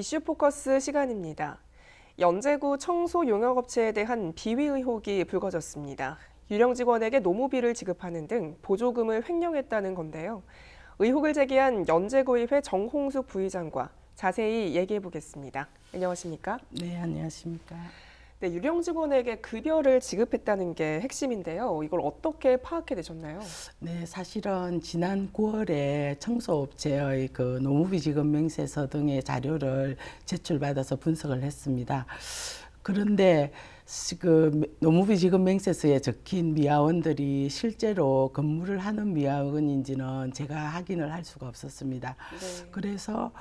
이슈 포커스 시간입니다. 연제구 청소용역업체에 대한 비위 의혹이 불거졌습니다. 유령 직원에게 노무비를 지급하는 등 보조금을 횡령했다는 건데요. 의혹을 제기한 연제구의회 정홍숙 부의장과 자세히 얘기해 보겠습니다. 안녕하십니까? 네, 안녕하십니까? 네, 유령 직원에게 급여를 지급했다는 게 핵심인데요. 이걸 어떻게 파악해 내셨나요? 네, 사실은 지난 9월에 청소업체의 그 노무비 지급 명세서 등의 자료를 제출받아서 분석을 했습니다. 그런데 그 노무비 지급 명세서에 적힌 미화원들이 실제로 근무를 하는 미화원인지는 제가 확인을 할 수가 없었습니다. 네. 그래서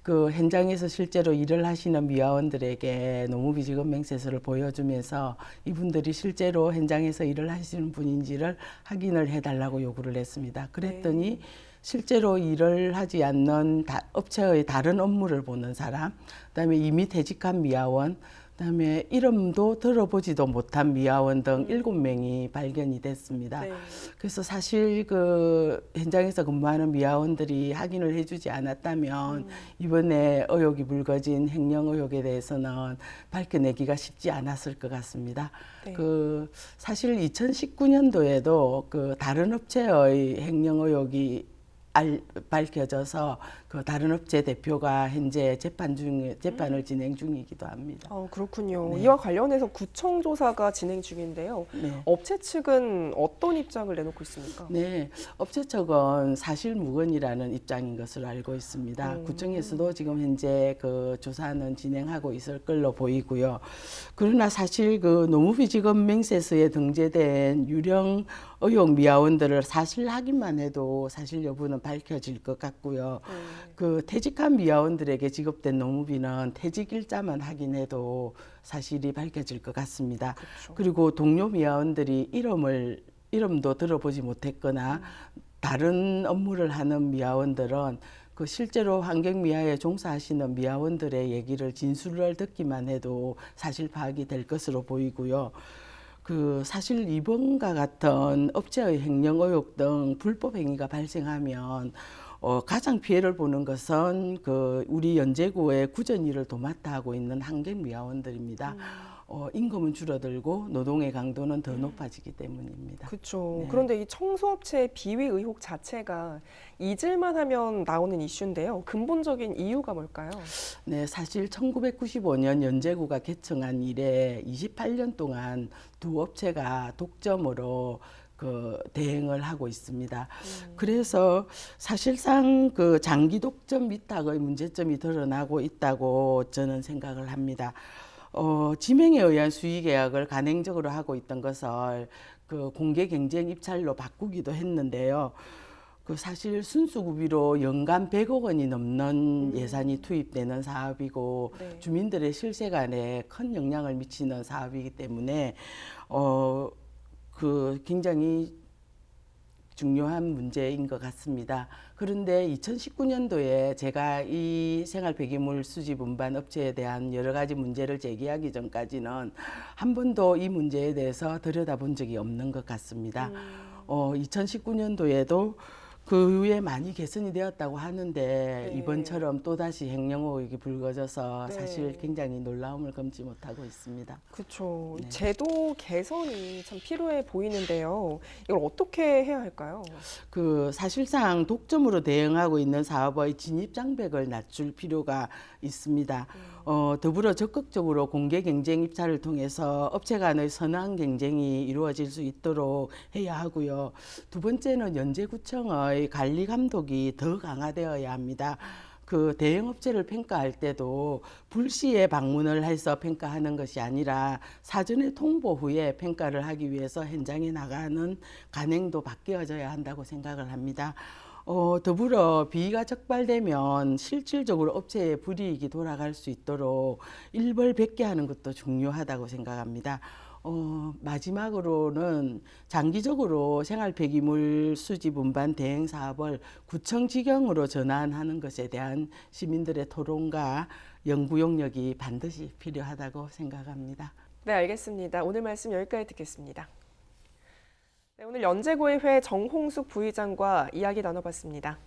그 현장에서 실제로 일을 하시는 미화원들에게 노무비 지급 명세서를 보여주면서 이분들이 실제로 현장에서 일을 하시는 분인지를 확인을 해달라고 요구를 했습니다. 그랬더니 네. 실제로 일을 하지 않는 업체의 다른 업무를 보는 사람, 그다음에 이미 퇴직한 미화원, 그다음에 이름도 들어보지도 못한 미화원 등 7명이 발견이 됐습니다. 네. 그래서 사실 그 현장에서 근무하는 미화원들이 확인을 해주지 않았다면 이번에 의혹이 불거진 횡령 의혹에 대해서는 밝혀내기가 쉽지 않았을 것 같습니다. 네. 그 사실 2019년도에도 그 다른 업체의 횡령 의혹이 밝혀져서 그 다른 업체 대표가 현재 재판을 진행 중이기도 합니다. 그렇군요. 네. 이와 관련해서 구청 조사가 진행 중인데요. 네. 업체 측은 어떤 입장을 내놓고 있습니까? 네, 업체 측은 사실무근이라는 입장인 것으로 알고 있습니다. 구청에서도 지금 현재 그 조사는 진행하고 있을 걸로 보이고요. 그러나 사실 그 노무비 지급 명세서에 등재된 유령 의혹 미화원들을 사실 확인만 해도 사실 여부는 밝혀질 것 같고요. 그 퇴직한 미화원들에게 지급된 노무비는 퇴직 일자만 확인해도 사실이 밝혀질 것 같습니다. 그렇죠. 그리고 동료 미화원들이 이름도 들어보지 못했거나 다른 업무를 하는 미화원들은 그 실제로 환경미화에 종사하시는 미화원들의 얘기를 진술을 듣기만 해도 사실 파악이 될 것으로 보이고요. 그 사실 이번과 같은 업체의 횡령 의혹 등 불법 행위가 발생하면 가장 피해를 보는 것은 그 우리 연제구의 구전 일을 도맡아 하고 있는 환경미화원들입니다. 임금은 줄어들고 노동의 강도는 더 높아지기 때문입니다. 그렇죠. 네. 그런데 이 청소업체의 비위 의혹 자체가 잊을만 하면 나오는 이슈인데요. 근본적인 이유가 뭘까요? 네, 사실 1995년 연제구가 개청한 이래 28년 동안 두 업체가 독점으로 그 대행을 하고 있습니다. 그래서 사실상 그 장기 독점 위탁의 문제점이 드러나고 있다고 저는 생각을 합니다. 지명에 의한 수의 계약을 간행적으로 하고 있던 것을 그 공개 경쟁 입찰로 바꾸기도 했는데요. 그 사실 순수구비로 연간 100억 원이 넘는 예산이 투입되는 사업이고 네. 주민들의 실생활에 큰 영향을 미치는 사업이기 때문에 그 굉장히 중요한 문제인 것 같습니다. 그런데 2019년도에 제가 이 생활 폐기물 수집 운반 업체에 대한 여러 가지 문제를 제기하기 전까지는 한 번도 이 문제에 대해서 들여다본 적이 없는 것 같습니다. 2019년도에도 그 후에 많이 개선이 되었다고 하는데 네. 이번처럼 또다시 횡령 의혹이 불거져서 네. 사실 굉장히 놀라움을 금치 못하고 있습니다. 그렇죠. 네. 제도 개선이 참 필요해 보이는데요. 이걸 어떻게 해야 할까요? 그 사실상 독점으로 대응하고 있는 사업의 진입 장벽을 낮출 필요가 있습니다. 더불어 적극적으로 공개 경쟁 입찰을 통해서 업체 간의 선한 경쟁이 이루어질 수 있도록 해야 하고요. 두 번째는 연제구청의 관리 감독이 더 강화되어야 합니다. 그 대형업체를 평가할 때도 불시에 방문을 해서 평가하는 것이 아니라 사전에 통보 후에 평가를 하기 위해서 현장에 나가는 관행도 바뀌어져야 한다고 생각을 합니다. 더불어 비위가 적발되면 실질적으로 업체에 불이익이 돌아갈 수 있도록 일벌백계 하는 것도 중요하다고 생각합니다. 마지막으로는 장기적으로 생활 폐기물 수집 운반 대행 사업을 구청 직영으로 전환하는 것에 대한 시민들의 토론과 연구 용역이 반드시 필요하다고 생각합니다. 네, 알겠습니다. 오늘 말씀 여기까지 듣겠습니다. 네, 오늘 연제구의회 정홍숙 부의장과 이야기 나눠봤습니다.